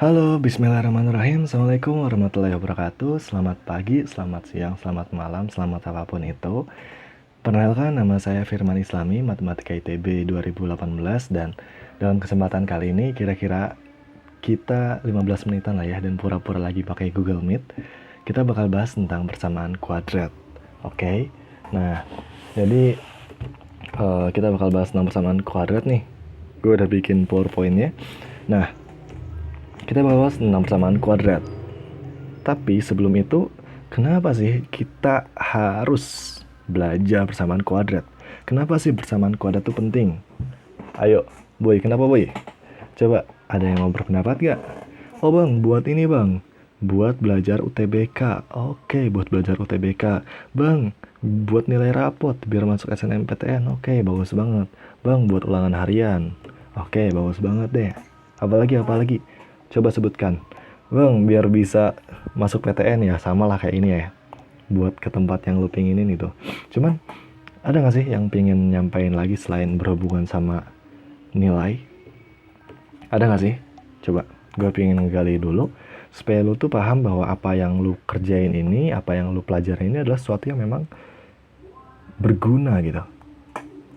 Halo, bismillahirrahmanirrahim. Assalamualaikum warahmatullahi wabarakatuh. Selamat pagi, selamat siang, selamat malam, selamat apapun itu. Perkenalkan, nama saya Firman Islami, Matematika ITB 2018. Dan dalam kesempatan kali ini kira-kira kita 15 menitan lah ya, dan pura-pura lagi pakai Google Meet. Kita bakal bahas tentang persamaan kuadrat. Oke? Nah, jadi kita bakal bahas tentang persamaan kuadrat nih. Gue udah bikin PowerPoint-nya. Nah, kita bahas tentang persamaan kuadrat. Tapi sebelum itu, kenapa sih kita harus belajar persamaan kuadrat? Kenapa sih persamaan kuadrat itu penting? Ayo, Boy, kenapa Boy? Coba, ada yang mau berpendapat gak? Oh bang, buat ini bang. Buat belajar UTBK. Oke, buat belajar UTBK. Bang, buat nilai rapot biar masuk SNMPTN. Oke, bagus banget. Bang, buat ulangan harian. Oke, bagus banget deh. Apalagi? Coba sebutkan. Bang, biar bisa masuk PTN ya, sama lah kayak ini ya. Buat ke tempat yang lu pinginin itu. Cuman, ada gak sih yang pingin nyampain lagi selain berhubungan sama nilai? Ada gak sih? Coba, gue pingin ngegali dulu. Supaya lu tuh paham bahwa apa yang lu kerjain ini, apa yang lu pelajarin ini adalah sesuatu yang memang berguna gitu.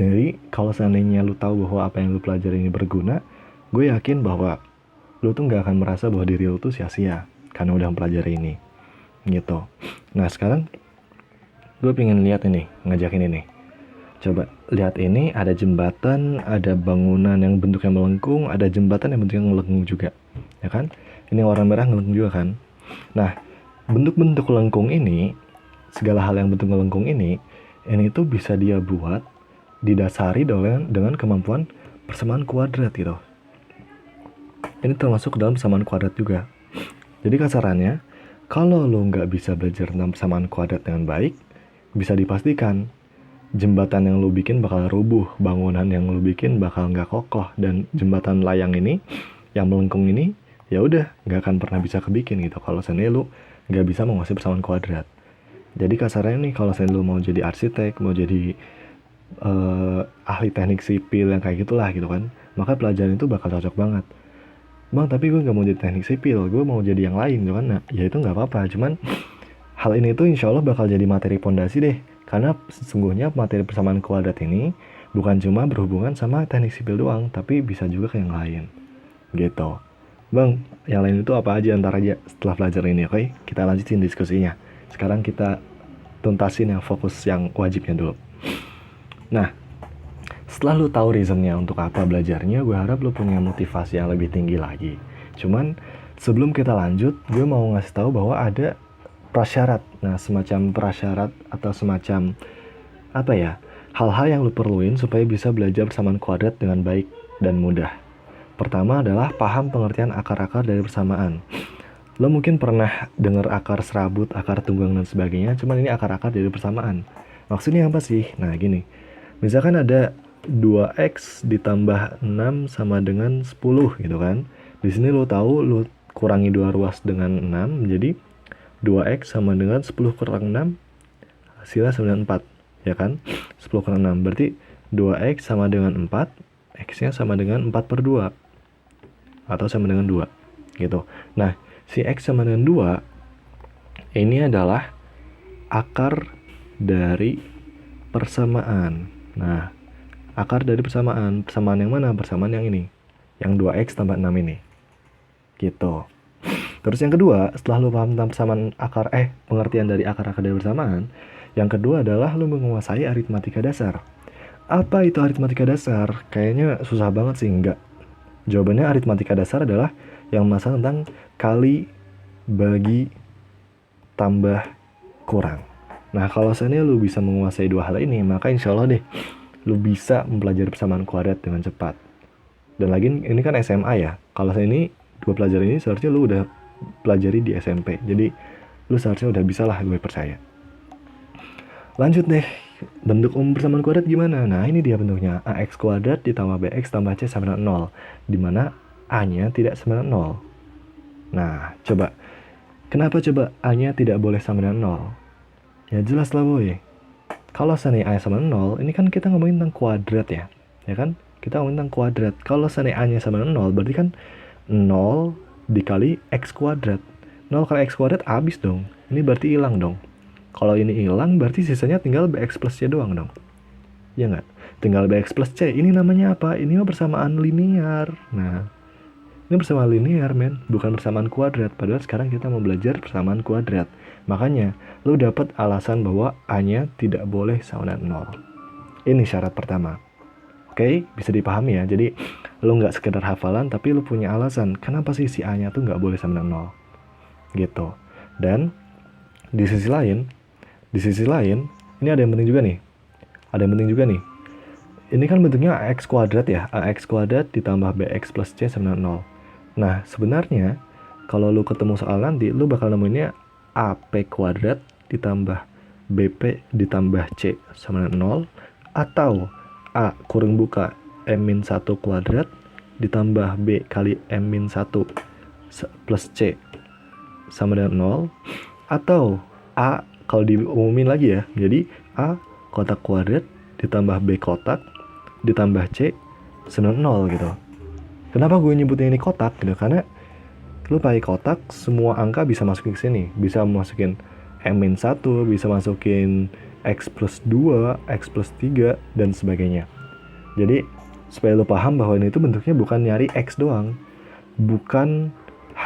Jadi, kalau seandainya lu tahu bahwa apa yang lu pelajarin ini berguna, gue yakin bahwa lu tuh gak akan merasa bahwa diri lu tuh sia-sia karena udah mempelajari ini gitu. Nah sekarang gue pengen lihat ini, ngajakin ini. Coba lihat ini, ada jembatan, ada bangunan yang bentuknya melengkung, ada jembatan yang bentuknya melengkung juga, ya kan? Ini warna merah melengkung juga kan? Nah, bentuk-bentuk lengkung ini, segala hal yang bentuk melengkung ini tuh bisa dia buat didasari dengan kemampuan persamaan kuadrat gitu. Ini termasuk dalam persamaan kuadrat juga. Jadi kasarannya, kalau lo nggak bisa belajar tentang persamaan kuadrat dengan baik, bisa dipastikan jembatan yang lo bikin bakal rubuh, bangunan yang lo bikin bakal nggak kokoh, dan jembatan layang ini, yang melengkung ini, ya udah nggak akan pernah bisa kebikin gitu. Kalau seandainya lo nggak bisa menguasai persamaan kuadrat. Jadi kasarnya nih, kalau seandainya lo mau jadi arsitek, mau jadi ahli teknik sipil yang kayak gitulah gitu kan, maka pelajaran itu bakal cocok banget. Bang, tapi gue gak mau jadi teknik sipil, gue mau jadi yang lain gitu kan. Nah, ya itu gak apa-apa, cuman hal ini tuh insya Allah bakal jadi materi pondasi deh. Karena sesungguhnya materi persamaan kuadrat ini bukan cuma berhubungan sama teknik sipil doang, tapi bisa juga ke yang lain gitu. Bang, yang lain itu apa aja ntar aja setelah belajar ini, oke? Kita lanjutin diskusinya. Sekarang kita tuntasin yang fokus yang wajibnya dulu. Nah, setelah lu tahu reasonnya untuk apa belajarnya, gue harap lu punya motivasi yang lebih tinggi lagi. Cuman sebelum kita lanjut, gue mau ngasih tahu bahwa ada prasyarat. Nah, semacam prasyarat atau semacam apa ya, hal-hal yang lu perluin supaya bisa belajar persamaan kuadrat dengan baik dan mudah. Pertama adalah paham pengertian akar-akar dari persamaan. Lo mungkin pernah dengar akar serabut, akar tunggang dan sebagainya, cuman ini akar-akar dari persamaan. Maksudnya apa sih? Nah gini, misalkan ada 2x ditambah 6 sama dengan 10 gitu kan. Di sini lo tahu, lo kurangi 2 ruas dengan 6, jadi 2x sama dengan 10 kurang 6, hasilnya sama dengan 4, ya kan? 10 kurang 6, berarti 2x sama dengan 4, x-nya sama dengan 4 per 2, atau sama dengan 2, gitu. Nah, si x sama dengan 2, ini adalah akar dari persamaan. Nah, akar dari persamaan yang mana? Persamaan yang ini, yang 2x tambah 6 ini gitu. Terus yang kedua, setelah lu paham tentang persamaan akar pengertian dari akar-akar dari persamaan, yang kedua adalah lu menguasai aritmatika dasar. Apa itu aritmatika dasar? Kayaknya susah banget sih. Enggak. Jawabannya aritmatika dasar adalah yang masalah tentang kali, bagi, tambah, kurang. Nah, kalau seandainya lu bisa menguasai dua hal ini, maka insya Allah deh lu bisa mempelajari persamaan kuadrat dengan cepat. Dan lagi ini kan SMA ya. Kalau saya ini dua pelajaran ini seharusnya lu udah pelajari di SMP. Jadi lu seharusnya udah bisa lah, gue percaya. Lanjut deh, bentuk umum persamaan kuadrat gimana? Nah ini dia bentuknya, ax kuadrat ditambah bx tambah c sama dengan 0, dimana a-nya tidak sama dengan 0. Nah coba, kenapa coba a-nya tidak boleh sama dengan 0? Ya jelas lah boy, kalau seandainya a sama 0, ini kan kita ngomongin tentang kuadrat ya kan? Kita ngomongin tentang kuadrat. Kalau seandainya a-nya sama 0, berarti kan 0 dikali X kuadrat. 0 kali X kuadrat habis dong. Ini berarti hilang dong. Kalau ini hilang berarti sisanya tinggal BX plus C doang dong. Ya nggak? Tinggal BX plus C. Ini namanya apa? Ini mah persamaan linear. Nah, ini persamaan linear, men. Bukan persamaan kuadrat. Padahal sekarang kita mau belajar persamaan kuadrat. Makanya, lu dapat alasan bahwa A-nya tidak boleh sama dengan 0. Ini syarat pertama. Oke, bisa dipahami ya. Jadi, lu nggak sekedar hafalan, tapi lu punya alasan. Kenapa sih si A-nya tuh nggak boleh sama dengan 0? Gitu. Dan, di sisi lain, ini ada yang penting juga nih. Ini kan bentuknya AX kuadrat ya. AX kuadrat ditambah BX plus C sama dengan 0. Nah, sebenarnya, kalau lu ketemu soal nanti, lu bakal nemuinnya AP kuadrat ditambah BP ditambah C sama dengan 0. Atau A kurung buka M-1 kuadrat ditambah B kali M-1 plus C sama dengan 0. Atau A, kalau diumumin lagi ya, jadi A kotak kuadrat ditambah B kotak ditambah C sama dengan 0 gitu. Kenapa gue nyebutnya ini kotak gitu? Karena lu pakai kotak, semua angka bisa masukin ke sini. Bisa masukin M-1, bisa masukin X plus 2, X plus 3, dan sebagainya. Jadi, supaya lu paham bahwa ini tuh bentuknya bukan nyari X doang. Bukan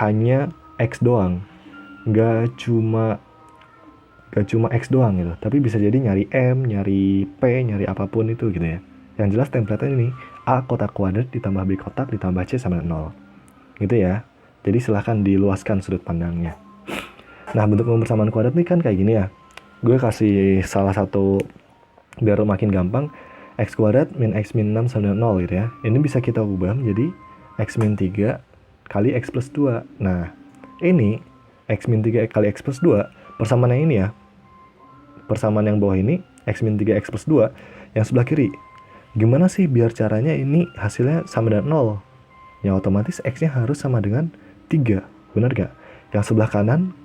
hanya X doang. Gak cuma X doang gitu. Tapi bisa jadi nyari M, nyari P, nyari apapun itu gitu ya. Yang jelas template-nya ini A kotak kuadrat ditambah B kotak ditambah C sama dengan 0. Gitu ya. Jadi silahkan diluaskan sudut pandangnya. Nah, bentuk persamaan kuadrat ini kan kayak gini ya. Gue kasih salah satu biar makin gampang. X kuadrat min X min 6 sama dengan 0 gitu ya. Ini bisa kita ubah menjadi X min 3 kali X plus 2. Nah, ini X min 3 kali X plus 2. Persamaan yang ini ya. Persamaan yang bawah ini X min 3 X plus 2. Yang sebelah kiri. Gimana sih biar caranya ini hasilnya sama dengan 0? Ya otomatis X-nya harus sama dengan 3. Benar gak? Yang sebelah kanan,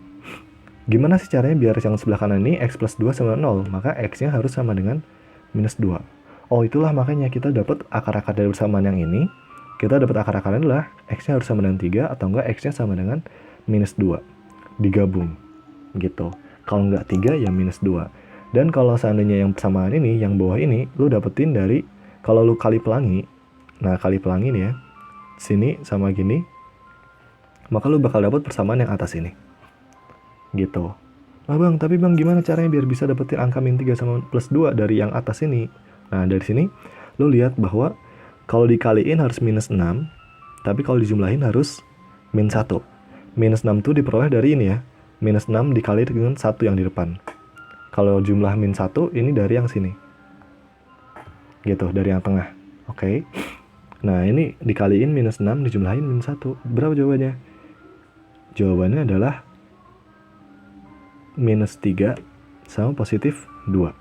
gimana sih caranya biar yang sebelah kanan ini X plus 2 sama dengan 0? Maka X-nya harus sama dengan minus 2. Oh, itulah makanya kita dapat akar-akar dari persamaan yang ini. Kita dapat akar-akarnya adalah X-nya harus sama dengan 3 atau enggak X-nya sama dengan minus 2. Digabung. Gitu. Kalau enggak 3 ya minus 2. Dan kalau seandainya yang persamaan ini, yang bawah ini, lu dapetin dari, kalau lu kali pelangi, nah kali pelangi nih ya, sini sama gini, maka lu bakal dapat persamaan yang atas ini. Gitu. Nah bang, tapi bang gimana caranya biar bisa dapetin angka min 3 sama plus 2 dari yang atas ini? Nah dari sini, lu lihat bahwa kalau dikaliin harus minus 6, tapi kalau dijumlahin harus min 1. Minus 6 tuh diperoleh dari ini ya, minus 6 dikali dengan 1 yang di depan. Kalau jumlah min 1, ini dari yang sini. Gitu, dari yang tengah. Oke. Nah, ini dikaliin minus 6, dijumlahin min 1. Berapa jawabannya? Jawabannya adalah minus 3 sama positif 2.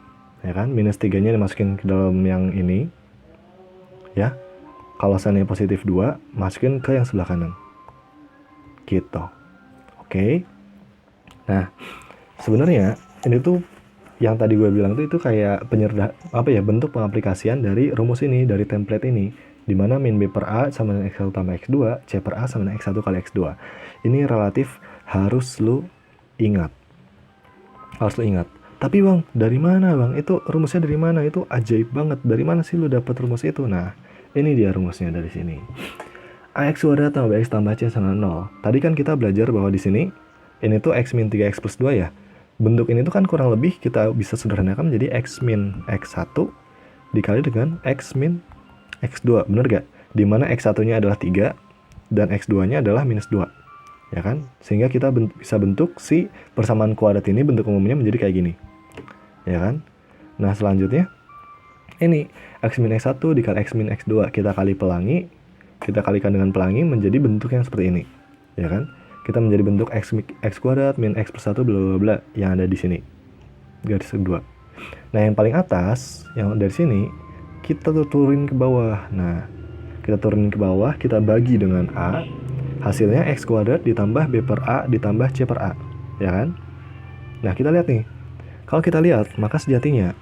Ya kan? Minus 3-nya dimasukin ke dalam yang ini. Ya. Kalau seandainya positif 2, masukin ke yang sebelah kanan. Gitu. Oke. Nah, sebenarnya ini tuh yang tadi gue bilang itu kayak bentuk pengaplikasian dari rumus ini, dari template ini, dimana min B per A sama dengan X1 tambah X2, C per A sama dengan X1 kali X2. Ini relatif harus lu ingat. Tapi bang, dari mana bang? Itu rumusnya dari mana? Itu ajaib banget. Dari mana sih lu dapat rumus itu? Nah, ini dia rumusnya dari sini. AX kuadrat tambah BX tambah C sama 0. Tadi kan kita belajar bahwa di sini ini tuh X min 3X plus 2 ya. Bentuk ini tuh kan kurang lebih kita bisa sederhanakan menjadi X min X1 dikali dengan X min X2, bener gak? Dimana X1-nya adalah 3 dan X2-nya adalah minus 2, ya kan? Sehingga kita bisa bentuk si persamaan kuadrat ini bentuk umumnya menjadi kayak gini, ya kan? Nah selanjutnya, ini X min X1 dikali X min X2, kita kalikan dengan pelangi menjadi bentuk yang seperti ini, ya kan? Kita menjadi bentuk X kuadrat min X plus 1 bla bla bla yang ada di sini. Garis kedua. Nah, yang paling atas, yang dari sini, kita turunin ke bawah. Nah, kita turunin ke bawah, kita bagi dengan A. Hasilnya X kuadrat ditambah B per A ditambah C per A. Ya kan? Nah, kita lihat nih. Kalau kita lihat, maka sejatinya,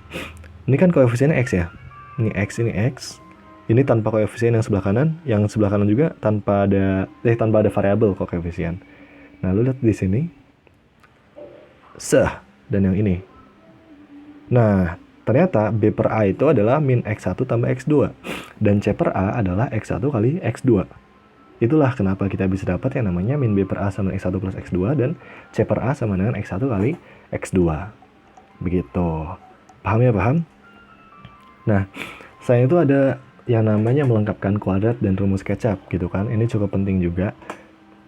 ini kan koefisiennya X ya. Ini X, Ini tanpa koefisien yang sebelah kanan juga tanpa ada variabel kok koefisien. Nah, lu lihat di sini. Dan yang ini. Nah, ternyata B per A itu adalah min X1 tambah X2. Dan C per A adalah X1 kali X2. Itulah kenapa kita bisa dapat yang namanya min B per A sama X1 plus X2 dan C per A sama dengan X1 kali X2. Begitu. Paham ya, paham? Nah, selain itu ada yang namanya melengkapkan kuadrat dan rumus kecap gitu kan. Ini cukup penting juga.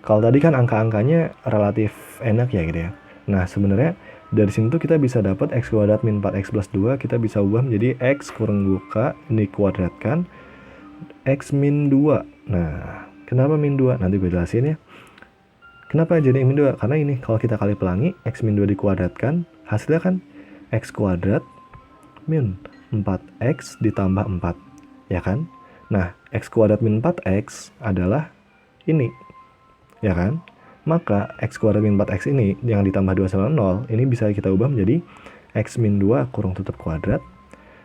Kalau tadi kan angka-angkanya relatif enak ya gitu ya. Nah, sebenarnya dari sini tuh kita bisa dapat X kuadrat min 4X plus 2, kita bisa ubah menjadi X kurang buka, ini kuadratkan, X min 2. Nah, kenapa min 2? Nanti gue jelasin ya. Kenapa jadi min 2? Karena ini, kalau kita kali pelangi, X min 2 dikuadratkan, hasilnya kan X kuadrat min 4X ditambah 4. Ya kan? Nah, X kuadrat min 4X adalah ini. Ya kan? Maka X kuadrat min 4X ini yang ditambah 2 sama 0, ini bisa kita ubah menjadi X min 2 kurung tutup kuadrat.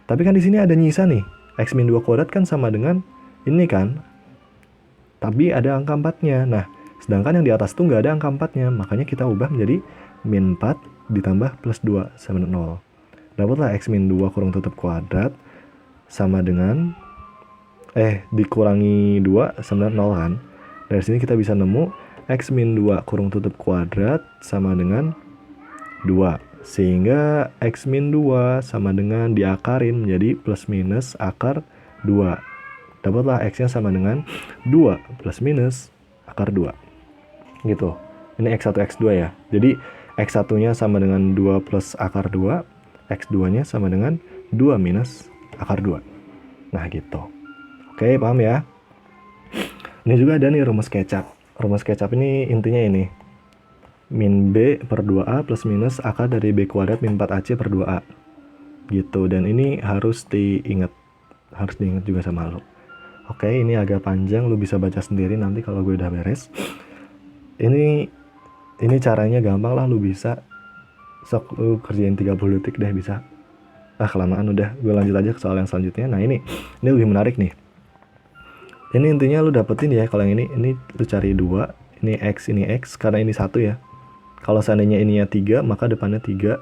Tapi kan di sini ada nyisa nih. X min 2 kuadrat kan sama dengan ini kan. Tapi ada angka 4-nya. Nah, sedangkan yang di atas tuh nggak ada angka 4-nya. Makanya kita ubah menjadi min 4 ditambah plus 2 sama dengan 0. Dapatlah X min 2 kurung tutup kuadrat sama dengan dikurangi 2 sama 0 kan. Dari sini kita bisa nemu X min 2 kurung tutup kuadrat sama dengan 2. Sehingga X min 2 sama dengan diakarin menjadi plus minus akar 2. Dapatlah X-nya sama dengan 2 plus minus akar 2. Gitu. Ini X1, X2 ya. Jadi X1-nya sama dengan 2 plus akar 2. X2-nya sama dengan 2 minus akar 2. Nah gitu. Oke, paham ya? Ini juga ada nih rumus kecap. Rumus kecap ini intinya ini. Min B per 2A plus minus akar dari B kuadrat min 4AC per 2A. Gitu. Dan ini harus diingat. Harus diingat juga sama lo. Oke, ini agak panjang. Lo bisa baca sendiri nanti kalau gue udah beres. Ini caranya gampang lah. Lo bisa. Sok lo kerjain 30 detik deh bisa. Kelamaan udah. Gue lanjut aja ke soal yang selanjutnya. Nah ini lebih menarik nih. Ini intinya lu dapetin ya, kalau yang ini lu cari 2, ini X, karena ini 1 ya. Kalau seandainya ininya 3, maka depannya 3.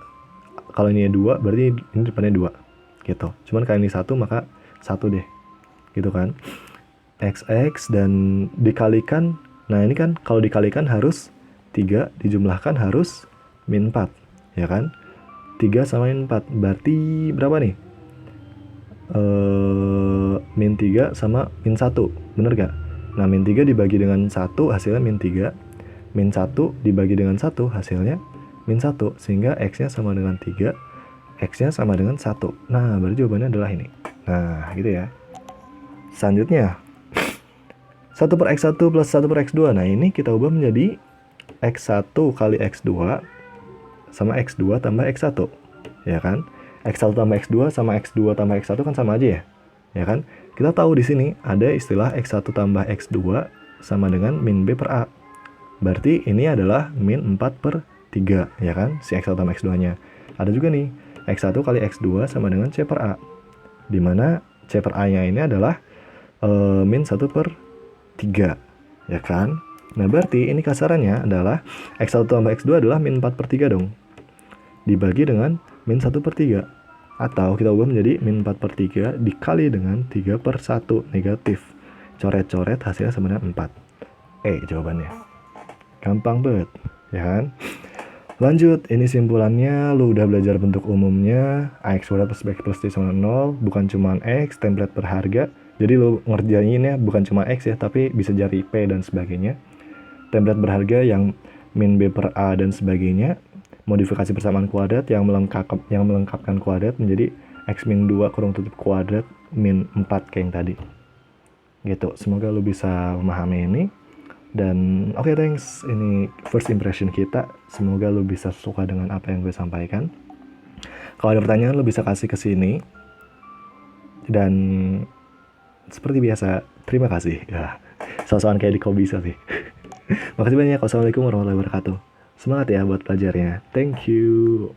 Kalau ini 2, berarti ini depannya 2. Gitu. Cuman kalau ini 1, maka 1 deh. Gitu kan. XX dan dikalikan, nah ini kan kalau dikalikan harus 3, dijumlahkan harus min 4. Ya kan. 3 sama min 4, berarti berapa nih? Min 3 sama min 1, bener gak? Nah, min 3 dibagi dengan 1 hasilnya min 3, min 1 dibagi dengan 1 hasilnya min 1, sehingga X-nya sama dengan 3, X-nya sama dengan 1. Nah, berarti jawabannya adalah ini. Nah, gitu ya. Selanjutnya 1 per X1 plus 1 per X2. Nah, ini kita ubah menjadi X1 kali X2 sama X2 tambah X1. Ya kan? X1 tambah X2 sama X2 tambah X1 kan sama aja ya. Ya kan? Kita tahu di sini ada istilah X1 tambah X2 sama dengan min B per A. Berarti ini adalah min 4 per 3, ya kan? Si X1 tambah X2-nya. Ada juga nih, X1 kali X2 sama dengan C per A. Dimana C per A-nya ini adalah min 1 per 3, ya kan? Nah, berarti ini kasarannya adalah X1 tambah X2 adalah min 4 per 3 dong. Dibagi dengan min 1 per 3. Atau kita ubah menjadi min 4 per 3 dikali dengan 3 per 1 negatif. Coret-coret hasilnya sama dengan 4. Jawabannya. Gampang banget, ya kan? Lanjut, ini simpulannya. Lu udah belajar bentuk umumnya. AX kuadrat plus BX plus C sama 0. Bukan cuma X, template per harga. Jadi lu ngerjainnya bukan cuma X ya, tapi bisa jadi P dan sebagainya. Template berharga yang min B per A dan sebagainya. Modifikasi persamaan kuadrat yang melengkapkan kuadrat menjadi X min 2 kurung tutup kuadrat min 4 kayak yang tadi. Gitu, semoga lu bisa memahami ini. Dan oke, thanks. Ini first impression kita. Semoga lu bisa suka dengan apa yang gue sampaikan. Kalau ada pertanyaan lu bisa kasih ke sini. Dan seperti biasa, terima kasih. Ya, soal-soal kayak di kok bisa sih. Makasih banyak. Wassalamualaikum warahmatullahi wabarakatuh. Semangat ya buat pelajarnya. Thank you.